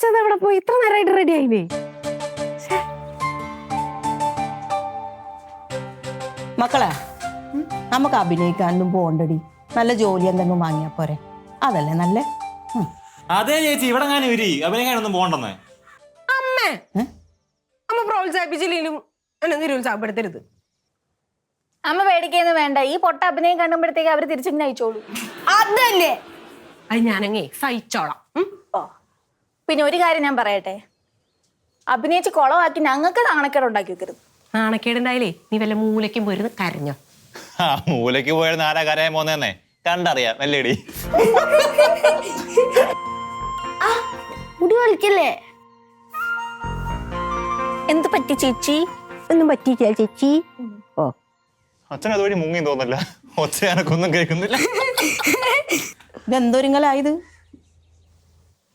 അച്ഛൻ എവിടെ പോയി? ഇത്ര നേരമായിട്ട് റെഡി ആയില്ലേ? മക്കളെ, നമുക്ക് അഭിനയിക്കാനൊന്നും പോണ്ടടി. നല്ല ജോലി എന്തെങ്കിലും വാങ്ങിയാ പോരെ? അതല്ലേ നല്ല. അതെ ചേച്ചി, ഇവിടെ ഞാൻ അഭിനയിക്കാനൊന്നും പോകണ്ടെന്നേ. അമ്മേ, അമ്മ പ്രോത്സാഹിപ്പിച്ചില്ലെങ്കിലും എന്നെ നിരുത്സാഹപ്പെടുത്തരുത്. അമ്മ പേടിക്കൊന്നും വേണ്ട. ഈ പൊട്ട അഭിനയം കാണുമ്പോഴത്തേക്ക് അവര് തിരിച്ചിങ്ങനെ അയച്ചോളൂ. അതല്ലേ, അത് ഞാനങ്ങേ സഹിച്ചോളാം. ഓ, പിന്നെ ഒരു കാര്യം ഞാൻ പറയട്ടെ, അഭിനയിച്ച് കുളമാക്കി ഞങ്ങൾക്ക് നാണക്കേട് ഉണ്ടാക്കി വെക്കരുത്. നാണക്കേടുണ്ടായാലേ നീ വല്ല മൂലയ്ക്കും പോയിരുന്ന് കരഞ്ഞോ? മൂലയ്ക്ക് പോയിരുന്ന ആരാ കരയാൻ പോന്നേ കണ്ടറിയാം അല്ലേടി. മുടി വലിക്കല്ലേ? എന്ത് പറ്റി ചേച്ചി? ഒന്നും പറ്റിയില്ല ചേച്ചി. ഓ, അച്ഛൻ അതുവഴി മുങ്ങി തോന്നില്ല, ഒച്ചയാനൊക്കൊന്നും കേൾക്കുന്നില്ല. ഇതെന്തോരിങ്ങലായത്?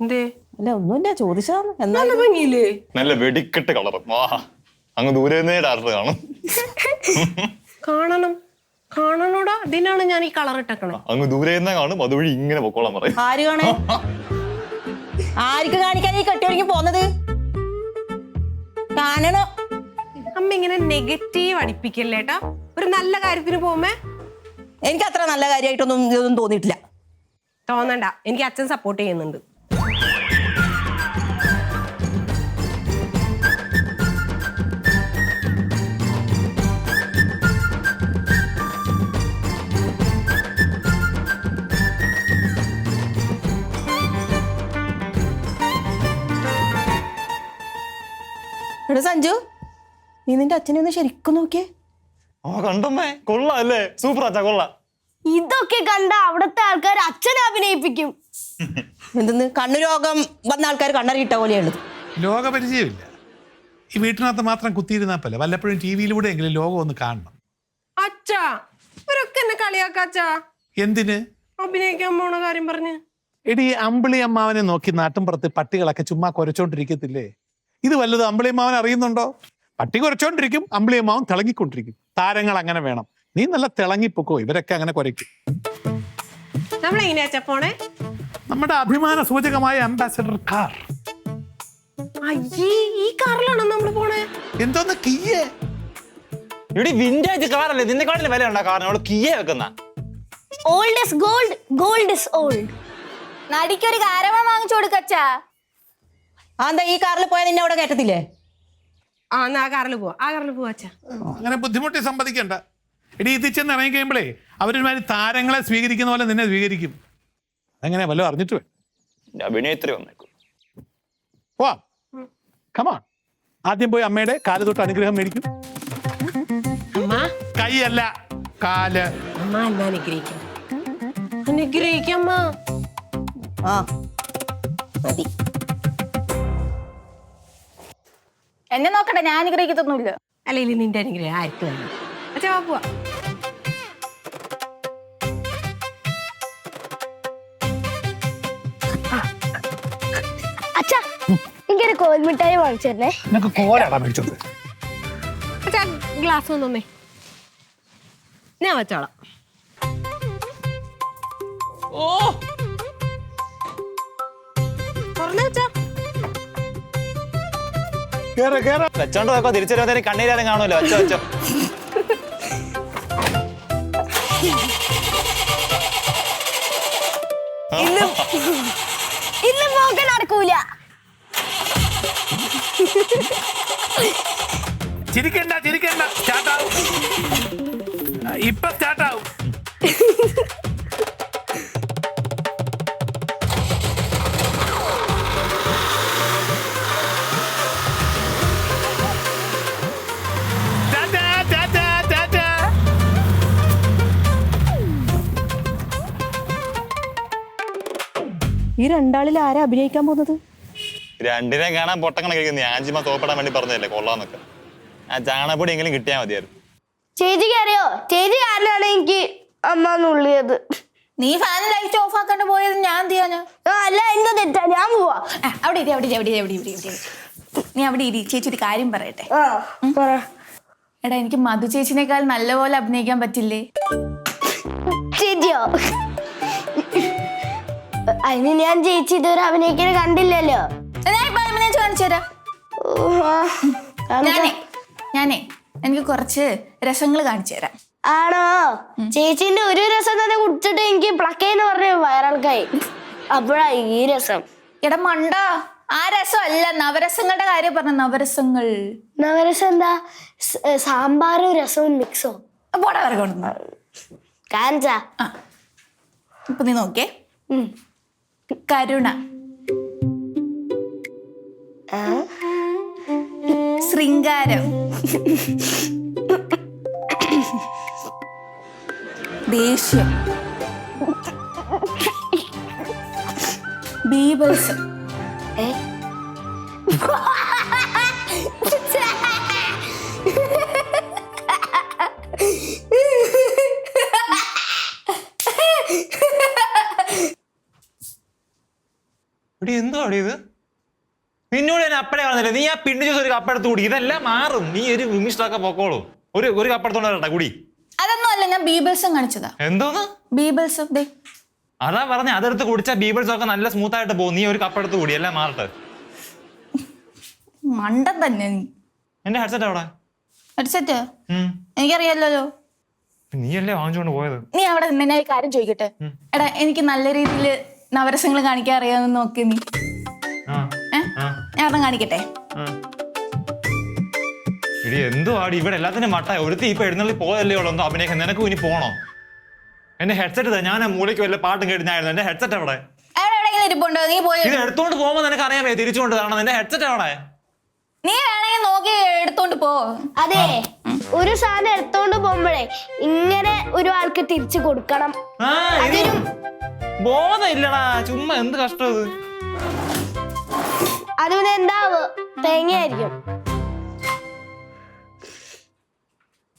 എന്തേ? അല്ല, ഒന്നുമില്ല, ചോദിച്ചതാണ്. നല്ല ഭംഗിയില്ലേ? നല്ല വെടിക്കെട്ട് കളറും. വാ, അങ്ങ് ദൂരെ ഡാർട്ട് കാണും. കാണണം, കാണണോടാ. അതിനാണ് ഞാൻ ഈ കളർ ഇട്ടേക്കണേ. അങ്ങ് ദൂരെ കാണും, അതുവഴി ഇങ്ങനെ പൊക്കോളാൻ പറയും. ആര് കാണേ? ആർക്ക് കാണിക്കാൻ ഈ കെട്ടിയൊരുങ്ങി പോന്നത്? കാണണോ? അമ്മ ഇങ്ങനെ നെഗറ്റീവ് അടിപ്പിക്കല്ലേട്ടാ. ഒരു നല്ല കാര്യത്തിന് പോകുമ്പേ. എനിക്ക് അത്ര നല്ല കാര്യമായിട്ടൊന്നും ഇതൊന്നും തോന്നിയിട്ടില്ല. തോന്നണ്ട, എനിക്ക് അച്ഛൻ സപ്പോർട്ട് ചെയ്യുന്നുണ്ട്. എടാ സഞ്ജു, നീ നിന്റെ അച്ഛനെ ഒന്ന് ശരിക്കും നോക്കിയേ. ആ കണ്ടമ്മേ, കൊള്ളാം അല്ലേ? സൂപ്പർ അച്ഛാ, കൊള്ളാം. ഇതൊക്കെ കണ്ട അവിടുത്തെ ആൾക്കാർ അച്ഛനെ അഭിനയിപ്പിക്കും. എന്തെന്ന് കണ്ണു രോഗം വന്ന ആൾക്കാർ കണ്ണറിയിട്ട പോലെയുള്ളത്. ലോകപരിചയമില്ല. ഈ വീട്ടിനകത്ത് മാത്രം കുത്തിയിരുന്നാ പോലെ വല്ലപ്പോഴും ടി വിയിലൂടെ എങ്കിലും ലോകം ഒന്ന് കാണണം. അച്ഛാ, ഇവരൊക്കെ എന്നെ കളിയാക്കാച്ചാ. എന്തിന്? അഭിനയിക്കാൻ പോണ കാര്യം പറഞ്ഞ്. എടി, അമ്പിളി അമ്മാവനെ നോക്കി നാട്ടിൻപുറത്ത് പട്ടികളൊക്കെ ചുമ്മാ കുരച്ചോണ്ടിരിക്കത്തില്ലേ? ഇത് വല്ലതും അമ്പിളി അമ്മാവൻ അറിയുന്നുണ്ടോ? പട്ടി കുരച്ചോണ്ടിരിക്കും, അമ്പിളി അമ്മാവൻ തിളങ്ങിക്കൊണ്ടിരിക്കും. താരങ്ങൾ അങ്ങനെ വേണം. നീ നല്ല തിളങ്ങിപ്പൊക്കോ, ഇവരൊക്കെ അങ്ങനെ കുരയ്ക്കും. നമ്മളെങ്ങനെയാച്ചാ പോണേ? നമ്മുടെ അഭിമാന സൂചകമായ അംബാസഡർ കാർ. അയ്യേ, ഈ കാറിലാണോ നമ്മള് പോണേ? എന്തോന്ന് കിയേ? ഇവിടെ വിന്റേജ് കാറല്ലേ, നിന്നെ കാട്ടിലെ വില ഉണ്ടാ കാറിന്. അവള് കിയ വെക്കുന്ന. Old is gold, gold is old. നടിക്കൊരു കാരവ വാങ്ങിച്ചു കൊടുക്കച്ചാ. എന്താ ഈ കാറിൽ പോയാൽ നിന്നെ അവിടെ കയറ്റത്തില്ലേ? ആ, എന്നാ ആ കാറിൽ പോവാ. ആ കാറിൽ പോവാച്ചാ. അങ്ങനെ ബുദ്ധിമുട്ടി സമ്മതിക്കണ്ട. എടി, ഇത് ചെന്ന് ഇറങ്ങി കഴിയുമ്പോഴേ അവരൊരുമാതിരി താരങ്ങളെ സ്വീകരിക്കുന്ന പോലെ നിന്നെ സ്വീകരിക്കും. അതെങ്ങനെ വല്ലതും അറിഞ്ഞിട്ട് വേണം. അഭിനേത്രി വന്നേക്കും. വാ, കമാ. ആദ്യം പോയി അമ്മയുടെ കാല് തൊട്ട് അനുഗ്രഹം മേടിക്കും. അമ്മ, കൈയല്ല, കാല്. അമ്മ എന്നെ അനുഗ്രഹിക്കാം. അനുഗ്രഹിക്കമ്മ. ആ മതി. എന്നെ നോക്കട്ടെ, ഞാൻ അനുഗ്രഹിക്കത്തൊന്നുമില്ല. അല്ലെങ്കിൽ നിന്റെ അനുഗ്രഹം ആർക്ക് വേണം? അച്ഛാ, വാ പോവാ. അച്ഛാ, എനിക്കൊരു കോൽമിഠായി വാങ്ങിച്ചേ. നിനക്ക് കോലാടാ മേടിച്ചോണ്ട്. അച്ഛാ, ഗ്ലാസ് ഒന്നേ ഞാൻ വെച്ചോളാം. ഓ, തുറന്നു വെച്ചാ. വെച്ചോണ്ട് നോക്കോ, തിരിച്ചു വരുമ്പോ കണ്ണീരാലും കാണുമല്ലോ. വെച്ചോ വെച്ചോ. ഇന്ന് പോക്ക് നടക്കൂല. ചിരിക്കണ്ട, ചിരിക്കണ്ട. സ്റ്റാർട്ടാവും, ഇപ്പൊ സ്റ്റാർട്ടാവും. ഈ രണ്ടാളിൽ ആരാ അഭിനയിക്കാൻ പോകുന്നത്? രണ്ടിനെ കാണാൻ പൊട്ടക്കണ കഴിക്കുന്നു. ഞാൻ ചുമ്മാ തോപ്പെടാൻ വേണ്ടി പറഞ്ഞതല്ലേ, കൊള്ളാന്നൊക്കെ. ആ ചാണപ്പൊടി എങ്കിലും കിട്ടിയാൽ മതിയായിരുന്നു. ചേച്ചിക്ക് അറിയോ, ചേച്ചി കാരണമാണ് എനിക്ക് അമ്മ നുള്ളിയത്. നീ ഫാൻ ലൈറ്റ് ഓഫ് ആക്കാണ്ട് പോയത് ഞാൻ എന്ത് ചെയ്യാനാ? അല്ല, എന്താ തെറ്റാ? ഞാൻ പോവാ. അവിടെ ഇരി, അവിടെ ഇരി, അവിടെ ഇരി, അവിടെ ഇരി, അവിടെ ഇരി. നീ അവിടെ ഇരി. ചേച്ചി ഒരു കാര്യം പറയട്ടെ. എടാ, എനിക്ക് മധു ചേച്ചിനേക്കാൾ നല്ലപോലെ അഭിനയിക്കാൻ പറ്റില്ലേ? ചേച്ചിയോ? അതിന് ഞാൻ ചേച്ചി ഇതുവരെ അഭിനയിക്കാൻ കണ്ടില്ലല്ലോ. കാണിച്ചു തരാം. ഞാനേ എനിക്ക് കുറച്ച് രസങ്ങൾ കാണിച്ചു തരാം. ആണോ? ചേച്ചിന്റെ ഒരു രസം തന്നെ കുടിച്ചിട്ട് എനിക്ക് പ്ലക്കേന്ന് പറഞ്ഞ വയറിളക്കായി. അപ്പോഴാ ഈ രസം. എടാ മണ്ട, ആ രസം അല്ല, നവരസങ്ങളുടെ കാര്യം പറഞ്ഞ. നവരസങ്ങൾ. നവരസം എന്താ? സാമ്പാറും രസവും മിക്സോ? പോടാ വരെ കൊണ്ടുവന്ന കാഞ്ചാ. ഇപ്പൊ നീ നോക്കിയേ. കരുണ, ശൃംഗാരം, ദേഷ്യം, ബീഭത്സം, എന്തുവാടി ഇത്? നിന്നോട് ഞാൻ അപ്പഴേ പറഞ്ഞില്ലേ, നീ ആ പിണ്ടി ജ്യൂസ് ഒരു കപ്പെടുത്ത് കൂടി, ഇതെല്ലാം മാറും. നീ ഒരു നിമിഷമൊക്കെ പൊക്കോളൂ. ഒരു കപ്പെടുത്തോണ്ട് വരട്ടെ കൂടി. അതൊന്നും അല്ല, ഞാൻ ബീബൽസം കാണിച്ചതാ. എന്തോന്ന് ബീബൽസം? അതാ പറഞ്ഞ, അതെടുത്ത് കുടിച്ചാൽ ബീബിൾസ് ഒക്കെ നല്ല സ്മൂത്ത് ആയിട്ട് പോകും. നീ ഒരു കപ്പെടുത്ത് കൂടി, എല്ലാം മാറട്ടെ. മണ്ടൻ തന്നെ നീ. എന്റെ ഹെഡ്സെറ്റ് എവിടെ? ഹെഡ്സെറ്റ് എനിക്കറിയാലോ. നീ അല്ലേ വാങ്ങിച്ചോണ്ട് പോയത്? നീ അവിടെ നിന്നെ ഒരു കാര്യം ചോദിക്കട്ടെ. എടാ, എനിക്ക് നല്ല രീതിയിൽ നവരസങ്ങൾ കാണിക്കാൻ അറിയാമെന്ന് നോക്കി നീ. ഞാൻ കാണിക്കട്ടെ. ഇടി എന്തുവാടി ഇവിടെ എല്ലാത്തിനും മട്ടായി. ഒരുത്തി ഇപ്പൊ എഴുന്നള്ളി പോയല്ലേ ഉള്ളൂ. എന്തോ അഭിനയിക്കാൻ നിനക്കും ഇനി പോണോ? എന്റെ ഹെഡ്സെറ്റ് ഞാൻ ആ മൂലയ്ക്ക് വല്ല പാട്ടും കേട്ടിനായിരുന്നു. എന്റെ ഹെഡ്സെറ്റ് എവിടെ? ഇരിപ്പുണ്ടോ? നീ പോയി ഇത് എടുത്തോണ്ട് പോകുമ്പോ നിനക്ക് അറിയാമേ തിരിച്ചുകൊണ്ട് തരണം. എന്റെ ഹെഡ്സെറ്റ് എവിടെ? നീ വേണമെങ്കിൽ നോക്കി എടുത്തോണ്ട് പോ. അതെ, ഒരു സാധനം എടുത്തോണ്ട് പോകുമ്പോഴേ ഇങ്ങനെ ഒരു ആൾക്ക് തിരിച്ചു കൊടുക്കണം. ബോധം ഇല്ലടാ, ചുമ്മാ എന്ത് കഷ്ടം ഇത്. അത് പിന്നെ എന്താവും, തേങ്ങയായിരിക്കും.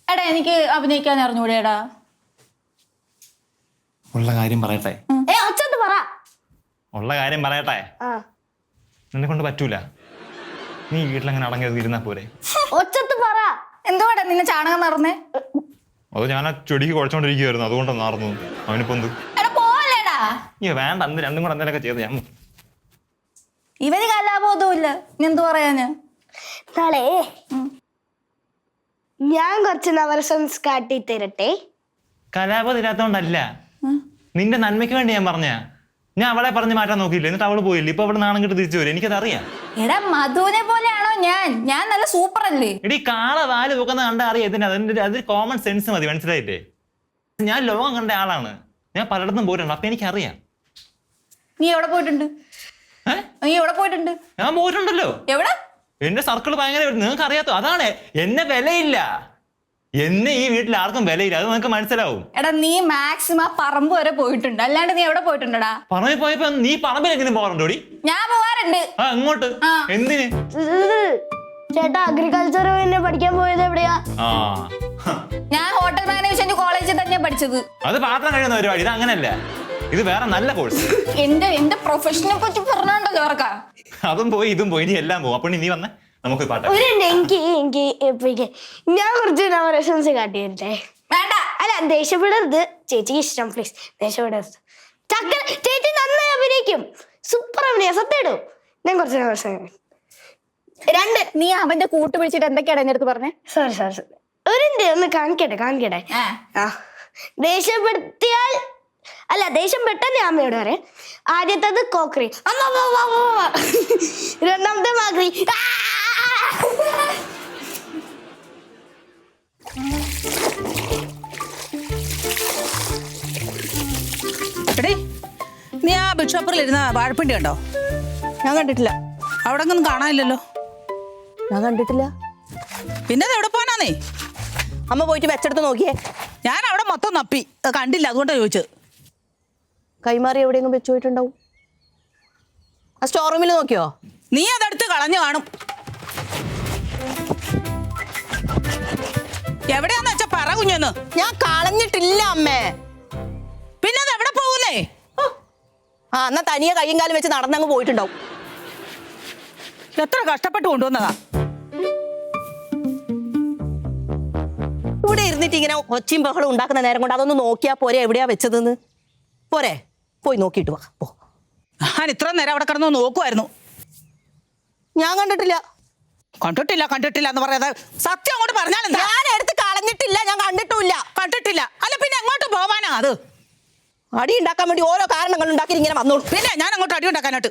എടാ, എനിക്ക് അഭിനയിക്കാൻ അറിഞ്ഞൂടെടാ. ഉള്ള കാര്യം പറയട്ടെ. ഒച്ചത്ത് പറ. ഉള്ള കാര്യം പറയട്ടെ. നിന്നെ കൊണ്ട് പറ്റൂല. നീ വീട്ടിലങ്ങനെ അടങ്ങിയത് ഇരുന്നാ പോരെ. ഒച്ചത്ത് പറ. എന്തുവാടാ നിന്നെ ചാണകം നടന്നേ? അത് ഞാൻ ആ ചെടിക്ക് കുഴച്ചോണ്ടിരിക്കുവായിരുന്നു, അതുകൊണ്ടാണ് നടന്നു. അവനിപ്പോ എന്ത്? പോവല്ലേടാ. വേണ്ട, അന്ന് രണ്ടും കൂടെ എന്തെങ്കിലുമൊക്കെ ചെയ്ത് ഞാൻ. ഇവന് കലാബോധമില്ല. നീ എന്തു പറയാന്? നാളെ ഞാൻ കുറച്ച് നവരസം കാട്ടി തരട്ടെ. കലാപം ഇല്ലാത്തോണ്ടല്ല, നിന്റെ നന്മയ്ക്ക് വേണ്ടി ഞാൻ പറഞ്ഞ. ഞാൻ അവളെ പറഞ്ഞ് മാറ്റാൻ നോക്കിയില്ല, എന്നിട്ട് അവള് പോയില്ല. ഇപ്പൊ അവിടെ നാണം കിട്ടി തിരിച്ചു വരും. എനിക്കത് അറിയാം. എടാ, മധുവിനെ പോലെയാണോ ഞാൻ നല്ല സൂപ്പർ അല്ലേ? എടീ, കാള വാല് പൊക്കുന്ന കണ്ടാ അറിയാം. ഇതിന്റെ അതൊരു കോമൺ സെൻസ് മതി, മനസ്സിലായിട്ടേ. ഞാൻ ലോകം കണ്ട ആളാണ്. ഞാൻ പലയിടത്തും പോയിട്ടുണ്ട്, അപ്പൊ എനിക്കറിയാം. നീ എവിടെ പോയിട്ടുണ്ട്? ഞാൻ പോയിട്ടുണ്ടല്ലോ. എവിടെ? എന്റെ സർക്കിൾ ഭയങ്കര. നിങ്ങൾക്ക് അറിയാത്തോ? അതാണ്, എന്നെ വിലയില്ല. എന്നെ ഈ വീട്ടിൽ ആർക്കും വിലയില്ല, അത് നിങ്ങൾക്ക് മനസ്സിലാവും. എടാ, നീ മാക്സിമം പറമ്പ് വരെ പോയിട്ടുണ്ട്, അല്ലാണ്ട് നീ എവിടെ പോയിട്ടുണ്ടടാ? പറമ്പിൽ പോയപ്പോ നീ പറമ്പിലെങ്കിലും പോകാറുണ്ടോടി? ഞാൻ പോവാറുണ്ട്. അങ്ങോട്ട് എന്തിന്? ചേട്ടാ, അഗ്രികൾച്ചർ പഠിക്കാൻ പോയത് എവിടെയാ? ഞാൻ ഹോട്ടൽ മാനേജ്മെന്റ് കോളേജിൽ തന്നെ പഠിച്ചത്. അത് പാത്രം കഴിയുന്ന പരിപാടി. ഇത് അങ്ങനല്ല, ഇത് വേറെ നല്ല കോഴ്സ്. എന്റെ പ്രൊഫഷനെ പറ്റി പറഞ്ഞോണ്ടല്ലോ ഓർക്ക. അതും പോയി ഇതും പോയി, ഇനി എല്ലാം പോകും. അപ്പൊ നീ വന്നേ, നമുക്ക് പാട്ട്. എനിക്ക് ഞാൻ കുറച്ച് നവരസൻസ് കാട്ടി തരട്ടെ. വേണ്ട. അല്ല, ദേഷ്യപ്പെടരുത്. ചേച്ചിക്ക് ഇഷ്ടം, പ്ലീസ് ദേഷ്യപ്പെടരുത്. ചക്കര ചേച്ചി നന്നായി അഭിനയിക്കും, സൂപ്പർ അഭിനയം, സത്യമായിട്ടും. ഞാൻ കുറച്ച് നവരസം. നീ അവന്റെ കൂട്ട് പിടിച്ചിട്ട് എന്തൊക്കെയാണ് എന്റെ അടുത്ത് പറഞ്ഞേ? സോറി ഒന്ന് കാണിക്കട്ടെ. ദേഷ്യപ്പെടുത്തിയാൽ അല്ല, ദേഷ്യം പെട്ടെന്ന് ഞാൻ അമ്മയോട് പറയാം. ആദ്യത്തത് കോക്രി, രണ്ടാമത്തെ മാക്രി. എടേ, നീ ആ ബുക്ക് ഷോപ്പറിൽ ഇരുന്ന വാഴപ്പിണ്ടി കണ്ടോ? ഞാൻ കണ്ടിട്ടില്ല. അവിടെ ഒന്നും കാണാനില്ലല്ലോ. ഞാൻ കണ്ടിട്ടില്ല. പിന്നെ എവിടെ പോനാന്നേ? അമ്മ പോയിട്ട് വെച്ചെടുത്ത് നോക്കിയേ. ഞാൻ അവിടെ മൊത്തം നപ്പി, അത് കണ്ടില്ല, അതുകൊണ്ടാണ് ചോദിച്ചത്. കൈമാറി എവിടെയെങ്കിലും വെച്ച് പോയിട്ടുണ്ടാവും. ആ സ്റ്റോർ റൂമിൽ നോക്കിയോ? നീ അതെടുത്ത് കളഞ്ഞു കാണും. എവിടെയാന്ന് വെച്ചാ പറ കുഞ്ഞെന്ന്. ഞാൻ കളഞ്ഞിട്ടില്ല അമ്മേ. പിന്നെ അത് എവിടെ പോകുന്നേ? എന്നാ തനിയെ കയ്യും കാലും വെച്ച് നടന്നങ്ങ് പോയിട്ടുണ്ടാവും. എത്ര കഷ്ടപ്പെട്ട് കൊണ്ടുവന്നതാ. ഇവിടെ ഇരുന്നിട്ട് ഇങ്ങനെ ഒച്ചയും ബഹളം ഉണ്ടാക്കുന്ന നേരം കൊണ്ട് അതൊന്ന് നോക്കിയാ പോരെ എവിടെയാ വെച്ചതെന്ന്. പോരെ, പോയി നോക്കിയിട്ട് വാ. പോ. ഞാൻ ഇത്ര നേരം അവിടെ കിടന്ന് നോക്കുമായിരുന്നു. ഞാൻ കണ്ടിട്ടില്ല. കണ്ടിട്ടില്ല എന്ന് പറയുന്നത് സത്യം അങ്ങോട്ട് പറഞ്ഞാലെന്താ? ഞാൻ എടുത്ത് കളഞ്ഞിട്ടില്ല, ഞാൻ കണ്ടിട്ടുമില്ല. കണ്ടിട്ടില്ല. അല്ല പിന്നെ എങ്ങോട്ട് പോവാനാ അത്? അടി ഉണ്ടാക്കാൻ വേണ്ടി ഓരോ കാരണങ്ങൾ ഉണ്ടാക്കി ഇങ്ങനെ വന്നോളൂ. പിന്നെ ഞാൻ അങ്ങോട്ട് അടി ഉണ്ടാക്കാനായിട്ട്.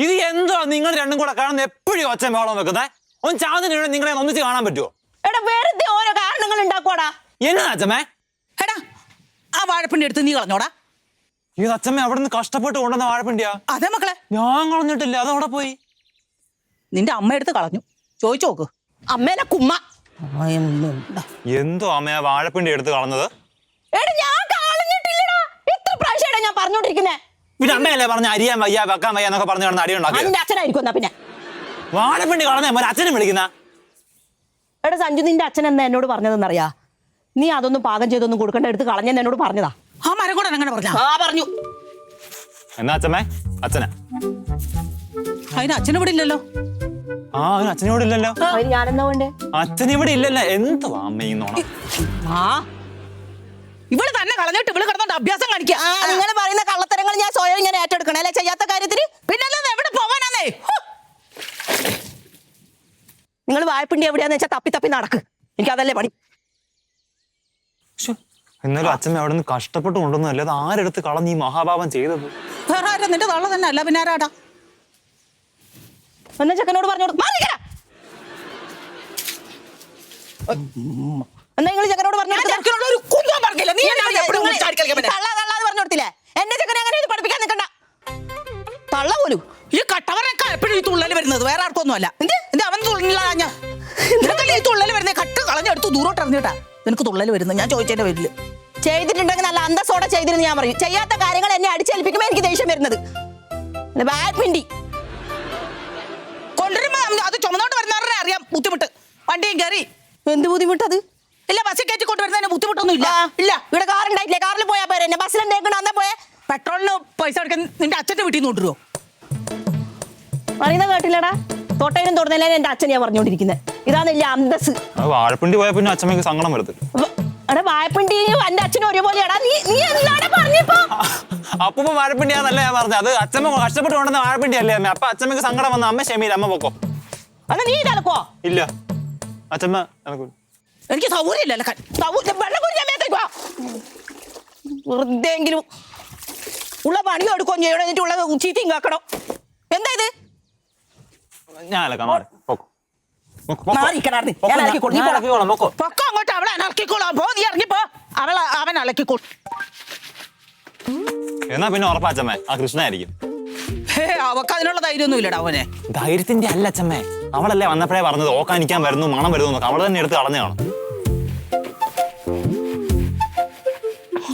ഇത് എന്തോ നിങ്ങൾ രണ്ടും കൂടെ കാണുന്ന എപ്പോഴും ഒച്ച മേളം വെക്കുന്നത്? ഒന്ന് ചാതിന് നിങ്ങളെ ഒന്നിച്ച് കാണാൻ പറ്റുമോ? എടാ വെറുതെ ഓരോ കാരണങ്ങൾ ഉണ്ടാക്കുവാടാ. എന്നാ അച്ഛമ്മേ? എടാ ആ വാഴപ്പിണ്ടി എടുത്ത് നീ കളഞ്ഞോടാ. ഇത് അച്ഛമ്മ അവിടെ നിന്ന് കഷ്ടപ്പെട്ട് കൊണ്ടുവന്ന വാഴപ്പിണ്ടിയാ. അതെ മക്കളെ, ഞാൻ കളഞ്ഞിട്ടില്ല, അതവിടെ പോയി. നിന്റെ അമ്മ എടുത്ത് കളഞ്ഞു. ചോദിച്ചു നോക്ക്. അമ്മേനെ കുമ്മ. എന്തോ അമ്മയാ വാഴപ്പിണ്ടി എടുത്ത് കളഞ്ഞത്? എടാ ഞാൻ കളഞ്ഞിട്ടില്ലടാ. എത്ര പ്രാവശ്യമായിട്ടാ ഞാൻ പറഞ്ഞോണ്ടിരിക്കുന്നേ? പിന്നെ അമ്മയല്ലേ പറഞ്ഞ അരിയാൻ വയ്യ വെക്കാൻ വയ്യ എന്നൊക്കെ പറഞ്ഞു കിടന്ന് അടി ഉണ്ടാക്കി. നിന്റെ അച്ഛനായിരിക്കും എന്നാ പിന്നെ. വാഴപ്പിണ്ടി കളഞ്ഞ അച്ഛനെ വിളിക്കുന്ന. എടാ സഞ്ജു, നിന്റെ അച്ഛൻ എന്താ എന്നോട് പറഞ്ഞതെന്നറിയാ? നീ അതൊന്നും പാകം ചെയ്തൊന്നും കൊടുക്കേണ്ട, എടുത്ത് കളഞ്ഞെന്ന് എന്നോട് പറഞ്ഞതാ. ആ മരം കൂടെ അങ്ങനെ പറഞ്ഞ പറഞ്ഞു. എന്നാ അച്ഛമ്മേ? അച്ഛനാ? അതിന് അച്ഛനിവിടെ ഇല്ലല്ലോ. ആ അതിന് അച്ഛനിവിടെ ഇല്ലല്ലോ. അതിന് ഞാനെന്താ വേണ്ടേ? അച്ഛനിവിടെ ഇല്ലല്ലോ. എന്തോ അമ്മയെന്നോണം. ആ ഇവള് തന്നെ കളഞ്ഞിട്ട് ഇവള് കിടന്നോണ്ട് അഭ്യാസം കാണിക്കുക. നിങ്ങൾ പറയുന്ന കള്ളത്തരങ്ങൾ ഞാൻ സ്വയം ഇങ്ങനെ ഏറ്റെടുക്കണേ അല്ലെ? ചെയ്യാത്ത കാര്യത്തിന് പിന്നല്ലാതെ എവിടെ പോവാനാന്നേ? നിങ്ങൾ വായ്പിണ്ടി എവിടെയാന്ന് വെച്ചാൽ തപ്പി തപ്പി നടക്ക്. എനിക്ക് അതല്ലേ പണി. എന്നാലും അച്ഛമ്മ അവിടെ നിന്ന് കഷ്ടപ്പെട്ട് കൊണ്ടുവന്നല്ലേ. അത് ആരെടുത്ത് കളഞ്ഞ് ഈ മഹാഭാവം ചെയ്തത്? വേറെ ആരും നിന്റെ തള്ള തന്നെ അല്ല പിന്നെ ആരാടാ? എന്നാ ചെക്കനോട് പറഞ്ഞോട് എന്നാ നിങ്ങൾ ചെക്കനോട് പറഞ്ഞു ഒരു കുന്തം പറഞ്ഞില്ല. നീ എന്നാണ് എപ്പോഴും പറഞ്ഞു കൊടുത്തില്ലേ? എന്റെ ചെക്കനെ അങ്ങനെ ഇത് പഠിപ്പിക്കാൻ നിൽക്കണ്ട. തള്ള പോലും ഈ കട്ടവരൊക്കെ എപ്പോഴും ഈ തുള്ളല് വരുന്നത് വേറെ ആർക്കൊന്നും അല്ല. എന്റെ അവൻ തുള്ളല ഈ തുള്ളല് വരുന്നത് കട്ട് കളഞ്ഞെടുത്ത് ദൂരോട്ട് ഇറങ്ങിട്ടാ നിനക്ക് തുള്ളല് വരുന്നത്. ഞാൻ ചോദിച്ചതിന്റെ പേരില് ചെയ്തിട്ടുണ്ടെങ്കിൽ നല്ല അന്തസ്സോടെ ചെയ്തിരുന്നു ഞാൻ പറയും. ചെയ്യാത്ത കാര്യങ്ങൾ എന്നെ അടിച്ചേൽപ്പിക്കുമ്പോ എനിക്ക് ദേഷ്യം വരുന്നത്. ബാഡ്മിന്റി കൊണ്ടുവരുമ്പോ അത് ചുമന്നോട്ട് വരുന്നവരുടെ അറിയാം ബുദ്ധിമുട്ട്. വണ്ടിയും കയറി എന്ത് ബുദ്ധിമുട്ടത്? ഇല്ല ബസ്സിൽ കയറ്റി കൊണ്ടുവരുന്നതിന് ബുദ്ധിമുട്ടൊന്നും ഇല്ല. ഇല്ല ഇവിടെ കാർ ഉണ്ടായിട്ടില്ലേ? കാറിൽ പോയാ പോരെ? എന്നെ ബസ്സിൽ എന്തേക്കണം അന്നേ പോയെ. പെട്രോളിന് പൈസ കൊടുക്കാൻ നിന്റെ അച്ഛന്റെ വീട്ടിൽ നിന്ന് കൊണ്ടുവരുമോ? പറയുന്ന കേട്ടില്ലടാ. തൊട്ടേനും തൊടുന്നതിനും എന്റെ അച്ഛൻ ഞാൻ പറഞ്ഞോണ്ടിരിക്കുന്നത്. ഇതാന്നില്ല അന്തസ്. വാഴപ്പിണ്ടി പോയ പിന്നെ അച്ഛമ്മക്ക് സങ്കടം വരുത്. എടാ വായ്പിണ്ടിയും എന്റെ അച്ഛനും ഒരേപോലെയാടാ. നീ എന്താണ് പറഞ്ഞപ്പോ? അപ്പൊ വാഴപ്പിണ്ടിയാന്നല്ല ഞാൻ പറഞ്ഞത്. അത് അച്ഛമ്മ കഷ്ടപ്പെട്ട് കൊണ്ടുവന്ന വാഴപ്പിണ്ടി അല്ലേ അമ്മ? അപ്പൊ അച്ഛമ്മക്ക് സങ്കടം വന്ന അമ്മ ക്ഷമയില്ല, അമ്മ പൊക്കോ. അല്ല നീ ഇതലക്കോ? ഇല്ല അച്ഛമ്മ എനിക്ക് സൗകര്യമില്ല വെള്ളം കുടിക്കാൻ മേത്തേക്കോ? വെറുതെങ്കിലും ഉള്ള പണി കൊടുക്കുകയും ചെയ്യണം, എന്നിട്ട് ഉള്ള ചീത്തയും കേൾക്കണം. എന്താ ഇത്? ഞാൻ അലക്കാം. പൊക്കം അങ്ങോട്ട് അവളെ അനർക്കിക്കോളാം. പോ നീ ഇറങ്ങിപ്പോ. അവൻ അലക്കിക്കോൾ. എന്നാ പിന്നെ ഉറപ്പാ അച്ഛമ്മേ ആ കൃഷ്ണനായിരിക്കും. അവക്ക് അതിനുള്ള ധൈര്യമൊന്നും ഇല്ലടാ അവനെ. ധൈര്യത്തിന്റെ അല്ല അച്ഛമ്മേ, അവളല്ലേ വന്നപ്പോഴേ പറഞ്ഞത് ഓക്കാനിക്കാൻ വരുന്നു മണം വരുന്നു. അവള് തന്നെ എടുത്ത് കളഞ്ഞു കാണും.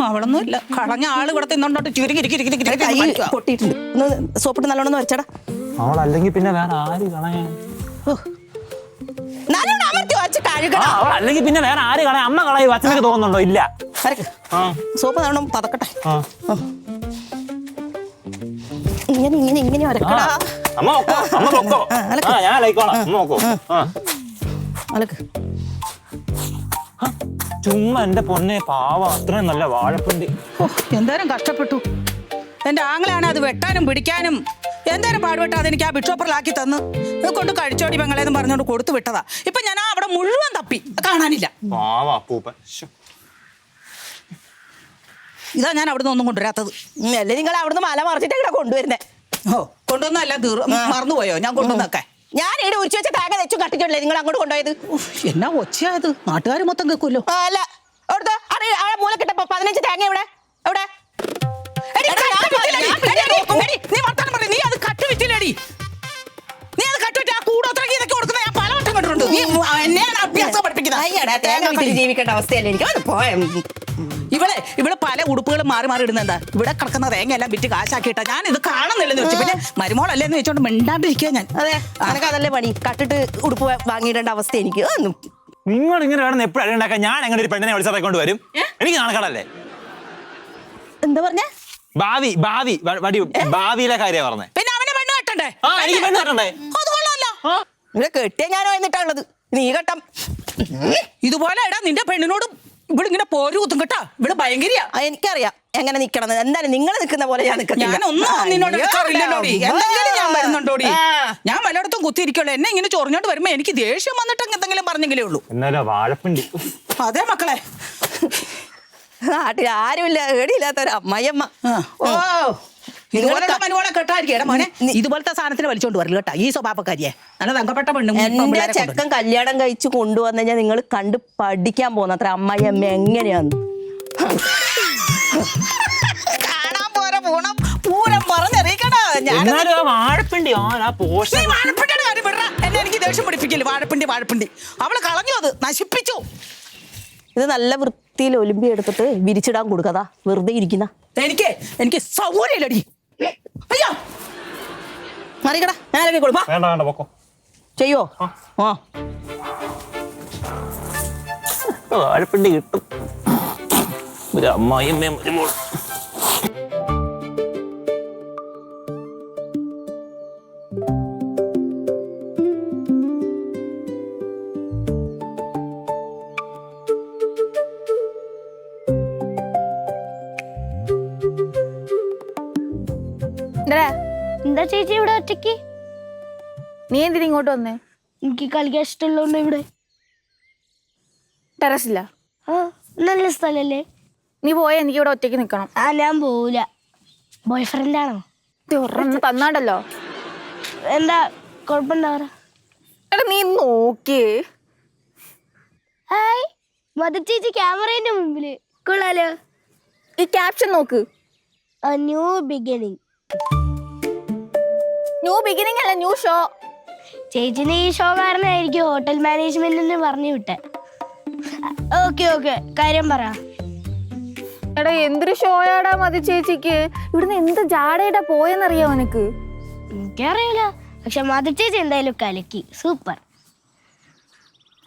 അവളൊന്നും ഇല്ല. കളഞ്ഞ ആള് ഇവിടെ തിന്നോട്ട് പൊട്ടിയിട്ടുണ്ട്. ഒന്ന് സോപ്പിട്ട് നല്ലോണം വരച്ചടാ. അവളല്ലെങ്കിൽ പിന്നെ വേറെ ആര് കളയാൻ? നല്ലോണം അമർത്തി വരച്ച് കഴുകണം. അവളല്ലെങ്കിൽ പിന്നെ വേറെ ആര് കളയാൻ? അമ്മ കളയും. അച്ഛനക്ക് തോന്നുന്നുണ്ടോ? ഇല്ല. സോപ്പ് നല്ലോണം പതക്കട്ടെ. ഇങ്ങനെ വരക്കടാ. അമ്മ പൊക്കോ. ഞാൻ അലക്കോളാം. അമ്മ പൊക്കോ. അലക്ക്. ചുമ്മാ എന്റെ പൊന്നെ പാവ, അത്രയും നല്ല വാഴപ്പിണ്ടി. എന്തോരം കഷ്ടപ്പെട്ടു. എന്റെ ആങ്ങളെയാണ് അത് വെട്ടാനും പിടിക്കാനും എന്തോരം പാടുപെട്ടാ അതെനിക്ക് ആ ബിഷോപ്പറിലാക്കി തന്ന് കൊണ്ട് കഴിച്ചോടി പെങ്ങളേന്ന് പറഞ്ഞോണ്ട് കൊടുത്തു വിട്ടതാ. ഇപ്പൊ ഞാൻ അവിടെ മുഴുവൻ തപ്പി കാണാനില്ല. പാവ അപ്പൂപ്പൻ. ഇതാ ഞാൻ അവിടുന്ന് ഒന്നും കൊണ്ടുവരാത്തത്. അല്ലേ നിങ്ങൾ അവിടുന്ന് മല മറിച്ചിട്ട് ഇവിടെ കൊണ്ടുവരുന്നേ? ഓ കൊണ്ടുവന്നല്ല മറന്നുപോയോ ഞാൻ കൊണ്ടുവന്നൊക്കെ? ഞാൻ ഇവിടെ ഉച്ച വെച്ച തേങ്ങ വെച്ചു കട്ടിച്ചോളേ നിങ്ങൾ അങ്ങോട്ട് കൊണ്ടുപോയത്. എന്നാ ഒച്ചയായത്? നാട്ടുകാർ മൊത്തം കേൾക്കുമല്ലോ. അല്ല അവിടുത്തെ മൂലക്കിട്ടപ്പോ 15 തേങ്ങ എവിടെ? എവിടെ? നീ വർത്താനം പറ. നീ അത് കട്ട് വിറ്റില്ലേടി? നീ അത് കട്ട് വിറ്റ് ആ കൂടോത്രക്ക് ഇതൊക്കെ കൊടുക്കുന്ന ഞാൻ പലവട്ടം കണ്ടിട്ടുണ്ട്. നീ എന്നെയാണ് അഭ്യാസം പഠിപ്പിക്കുന്നത്. ജീവിക്കേണ്ട അവസ്ഥയല്ലേ എനിക്ക്. ഇവിടെ പല ഉടുപ്പുകളും മാറി മാറി ഇടുന്ന എന്താ? ഇവിടെ കിടക്കുന്ന തേങ്ങ എല്ലാം വിറ്റ് കാശാക്കിയിട്ടാ ഞാൻ ഇത് കാണുന്നില്ലെന്ന് വെച്ചു. പിന്നെ മരുമോളല്ലേന്ന് വെച്ചോണ്ട് മിണ്ടാണ്ടിരിക്കുക ഞാൻ. അതെ അനക്ക് അതല്ലേ പണി. കട്ടിട്ട് ഉടുപ്പ് വാങ്ങിയിടേണ്ട അവസ്ഥ എനിക്ക്. നിങ്ങൾ ഇങ്ങനെ വേണം എപ്പോഴും അടിയുണ്ടാക്കാൻ. ഞാൻ എങ്ങനെ ഒരു പെണ്ണിനെ വിളിച്ചതൊക്കെ കൊണ്ട് വരും? എനിക്ക് നാണക്കേടല്ലേ? എന്താ പറഞ്ഞേ? ഭാവിയിലെ കാര്യം പറഞ്ഞേ. പിന്നെ അവനെ പെണ്ണ് കെട്ടണ്ടേ? എനിക്ക് പെണ്ണ് കെട്ടണ്ടേ? അത് കൊള്ളാമല്ലോ. ഇവിടെ കെട്ടിയ ഞാനോ എന്നിട്ടാണുള്ളത്. നീ കെട്ടം ഇതുപോലെ ഇടാ നിന്റെ പെണ്ണിനോട് ഇവിടെ ഇങ്ങനെ പോരു കുത്തും കേട്ടാ. ഇവിടെ ഭയങ്കരിയാ. എനിക്കറിയാം എങ്ങനെ നിക്കണം. എന്തായാലും നിങ്ങൾ നിൽക്കുന്ന പോലെ ഞാൻ ഞാനൊന്നും നിന്നോട് ഞാൻ വരുന്നുണ്ടോടി. ഞാൻ വല്ലയിടത്തും കുത്തിയിരിക്കുള്ളൂ. എന്നെ ഇങ്ങനെ ചൊറിഞ്ഞോണ്ട് വരുമ്പോ എനിക്ക് ദേഷ്യം വന്നിട്ട് എന്തെങ്കിലും പറഞ്ഞെങ്കിലേ ഉള്ളൂ. എന്നാലും വാഴപ്പിണ്ടി. അതെ മക്കളെ, നാട്ടിൽ ആരുമില്ല, ഏടിയില്ലാത്ത ഒരു അമ്മയമ്മ. ഓ ഇതുപോലത്തെ മനുവോളെ കെട്ടായിരിക്കും മോനെ. ഇതുപോലത്തെ സാധനത്തിന് വലിച്ചോണ്ട് വരില്ല കേട്ടാ ഈ സ്വഭാവക്കാരിയെ. നല്ല തങ്കപ്പെട്ട പെണ്ണും എന്റെ ചെക്കൻ കല്യാണം കഴിച്ച് കൊണ്ടുവന്നു കഴിഞ്ഞാൽ നിങ്ങൾ കണ്ട് പഠിക്കാൻ പോകുന്ന അത്ര അമ്മയമ്മ എങ്ങനെയാന്ന് കാണാൻ പോരെ പൂണം പൂരം പറഞ്ഞറിയിക്കടാ. എന്നാലും ആ വാഴപ്പിണ്ടി ആ പോഷൻ വാഴപ്പിണ്ടിയുടെ കാര്യം വിടറ. എന്നെ എനിക്ക് ദേഷ്യം പിടിപ്പിക്കില്ല. വാഴപ്പിണ്ടി അവള് കളഞ്ഞു, അത് നശിപ്പിച്ചു. ഇത് നല്ല വൃത്തിയിൽ ഒലിമ്പി എടുത്തിട്ട് വിരിച്ചിടാൻ കൊടുക്കതാ വെറുതെ ഇരിക്കുന്ന. എനിക്ക് സൗകര്യമില്ലടി. അയ്യോ മറികടാ, ഞാനൊക്കെ കൊടുക്കാം. വേണ്ട വേണ്ട പൊക്കോ. ചെയ്യോ? ആ വാഴപ്പിണ്ടി കിട്ടും. ഒരു അമ്മായിയമ്മയും ഒരു മോൾ. എന്താ ചേച്ചി ഇവിടെ ഒറ്റയ്ക്ക്? നീ എന്തിനാ ഇങ്ങോട്ട് വന്നേ? എനിക്ക് കളിക്കാൻ ഇഷ്ടമുള്ളതുകൊണ്ട് ഇവിടെ. ടെറസില്ല? ആ നല്ല സ്ഥലല്ലേ? നീ പോയാ എനിക്ക് ഇവിടെ ഒറ്റയ്ക്ക് നിക്കണം. ആ ഞാൻ പോവില്ല. ബോയ് ഫ്രണ്ട് ആണോ? തന്നാണ്ടല്ലോ. എന്താ കുഴപ്പമുണ്ടാവാ? എടാ നീ നോക്കിയേ. ഹായ് മധു ചേച്ചി ക്യാമറേന്റെ മുമ്പില് കൊള്ളാലോ. ഈ ക്യാപ്ഷൻ നോക്ക്. A new beginning. New beginning അല്ല, ന്യൂ ഷോ. ചേച്ചിന് ഈ ഷോ കാരണമായിരിക്കും ഹോട്ടൽ മാനേജ്മെന്റിന് പറഞ്ഞു വിട്ടെ. ഓക്കെ കാര്യം പറ. എടാ എന്തൊരു ഷോയാടാ മതി ചേച്ചിക്ക്. ഇവിടുന്ന് എന്ത് ജാടയുടെ പോയെന്നറിയാം അവനക്ക്? എനിക്കറിയില്ല, പക്ഷെ മധു ചേച്ചി എന്തായാലും കലക്കി. സൂപ്പർ.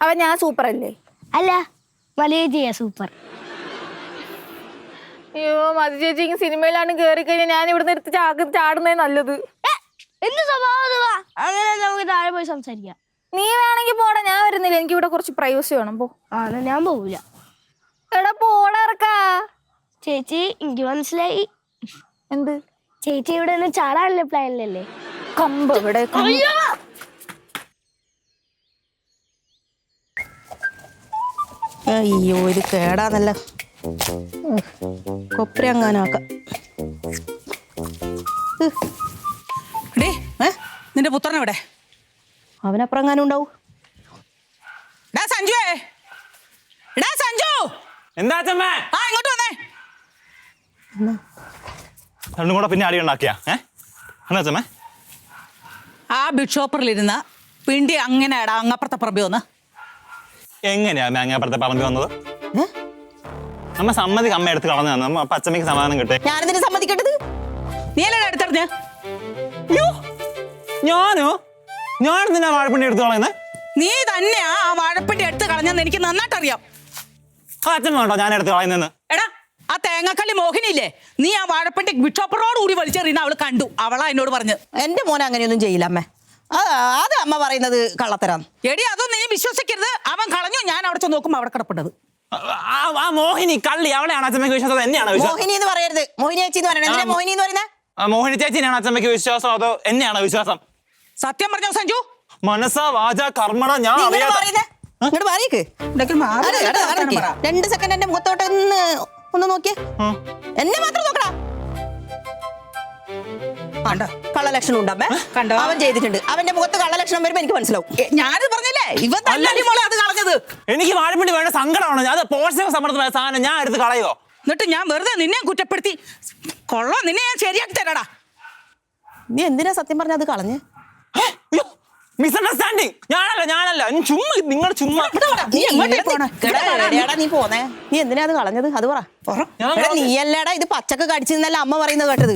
അവൻ ഞാൻ സൂപ്പർ അല്ലേ? അല്ല മലയേജിയാ സൂപ്പർ. അയ്യോ മതി ചേച്ചി സിനിമയിലാണ് കയറി കഴിഞ്ഞാൽ ഞാൻ ഇവിടുന്ന് എടുത്ത് ചാടുന്നേ നല്ലത്. എന്ത് സ്വഭാവം? അങ്ങനെ നമുക്ക് താഴെ പോയി സംസാരിക്കാം. നീ വേണമെങ്കിൽ പോടാ, ഞാൻ വരുന്നില്ല. എനിക്ക് ഇവിടെ കുറച്ച് പ്രൈവസി വേണം. പോ. ആണ് ഞാൻ പോവില്ല. എടാ പോടാ ഇറക്കാ. ചേച്ചി എനിക്ക് മനസ്സിലായി. എന്ത്? ചേച്ചി ഇവിടെ നിന്ന് ചാടാനുള്ള പ്ലാനിലല്ലേ? കമ്പ് ഇവിടെ. അയ്യോ ഇത് കേടാന്നല്ല. കൊപ്രങ്ങാനാക്ക. നിന്റെ പുത്രൻ എവിടെ? അവനപ്പുറങ്ങാനും ഉണ്ടാവും. സഞ്ജുവേ, സഞ്ജു എന്താ അച്ഛമ്മേ? ആ ഇങ്ങോട്ട് വന്നേ. രണ്ടും കൂടെ പിന്നെ അടി ഉണ്ടാക്കിയാ? എന്താ അച്ഛമ്മേ? ആ ബിഗ് ഷോപ്പറിലിരുന്ന പിണ്ടി അങ്ങനെ അങ്ങപ്പുറത്തെ പറമ്പി വന്ന്. എങ്ങനെയാ അങ്ങപ്പുറത്തെ പറമ്പി വന്നത്? അമ്മ സമ്മതി അമ്മ എടുത്ത് കളഞ്ഞു തന്നു. അപ്പൊ അച്ഛമ്മക്ക് സമാധാനം കിട്ടേ. ഞാനെന്തിനു സമ്മതിക്കേണ്ടത്? നീ അല്ലേ എടുത്തെറിഞ്ഞ്? ഞാൻ നിന്നെ വാഴപ്പിണ്ടി എടുത്ത് കളയുന്നത്? നീ തന്നെയാ ആ വാഴപ്പിണ്ടി എടുത്ത് കളഞ്ഞെന്ന് എനിക്ക് നന്നായിട്ട് അറിയാം. അച്ഛമ്മ കേട്ടോ ഞാൻ എടുത്ത് കളയുന്നെന്ന്. എടാ ആ തേങ്ങക്കല്ലി മോഹിനിയില്ലേ, നീ ആ വാഴപ്പിണ്ടി ബിഗ് ഷോപ്പറോട് കൂടി വലിച്ചെറിയുന്ന അവള് കണ്ടു. അവളാ എന്നോട് പറഞ്ഞു. എന്റെ മോനെ അങ്ങനെയൊന്നും ചെയ്യില്ല അമ്മ. അത് അമ്മ പറയുന്നത് കള്ളത്തരാം. എടി അതൊന്നും നീ വിശ്വസിക്കരുത്. അവൻ കളഞ്ഞു. ഞാൻ അവിടെ ചെന്ന് നോക്കുമ്പോ അവിടെ കിടപ്പുണ്ടത്. ആ മോഹിനി കള്ളി അവളെയാണ് അച്ഛമ്മക്ക് വിശ്വാസം? എന്നെയാണ് വിശ്വാസം? മോഹിനി എന്ന് പറയരുത്, മോഹിനി ചേച്ചി എന്ന് പറയണേ. എന്തിനാ മോഹിനി എന്ന് പറയുന്നത്? മോഹിനി ചേച്ചിനെയാണ് അച്ഛമ്മക്ക് വിശ്വാസം അതോ എന്നെയാണോ വിശ്വാസം? സത്യം പറഞ്ഞോ സഞ്ജു? മനസ്സാ വാച കർമ്മട ഞാൻ ഇങ്ങോട്ട് മാറിയേക്ക്. 2 സെക്കൻഡ് എന്റെ മുഖത്തോട്ട് ഒന്ന് നോക്കിയേ. എന്നെ മാത്രം നോക്കടാ. കണ്ടോ കള്ളലക്ഷണം ഉണ്ടമ്മേ? കണ്ടോ? അവൻ ചെയ്തിട്ടുണ്ട്. അവന്റെ മുഖത്ത് കള്ളലക്ഷണം വരുമ്പോ എനിക്ക് മനസ്സിലാവും. ഞാനിത് പറഞ്ഞില്ലേ, ഇവൻ തല്ലി മോളെ അത് കളഞ്ഞത്. എനിക്ക് വാഴപ്പിണ്ടി വേണ്ട സങ്കടമാണ്. അത് പോഷക സമൃദ്ധമായ സാധനം ഞാൻ എടുത്ത് കളയോ? എന്നിട്ട് ഞാൻ വെറുതെ നിന്നെ കുറ്റപ്പെടുത്തി കൊള്ളോ, നിന്നെ ഞാൻ ശരിയാക്കി തരാടാ. നീ എന്തിനാ സത്യം പറഞ്ഞ അത് കളഞ്ഞ്? മിസ്അണ്ടർസ്റ്റാൻഡിങ്. ഞാനല്ല ചുമ്മാ നിങ്ങൾ ചുമ്മാ. നീ പോന്നേ. നീ എന്തിനാ അത് കളഞ്ഞത്? അത് പറ. നീയല്ലേടാ ഇത് പച്ചക്ക് കടിച്ചെന്നല്ല അമ്മ പറയുന്നത് കേട്ടത്.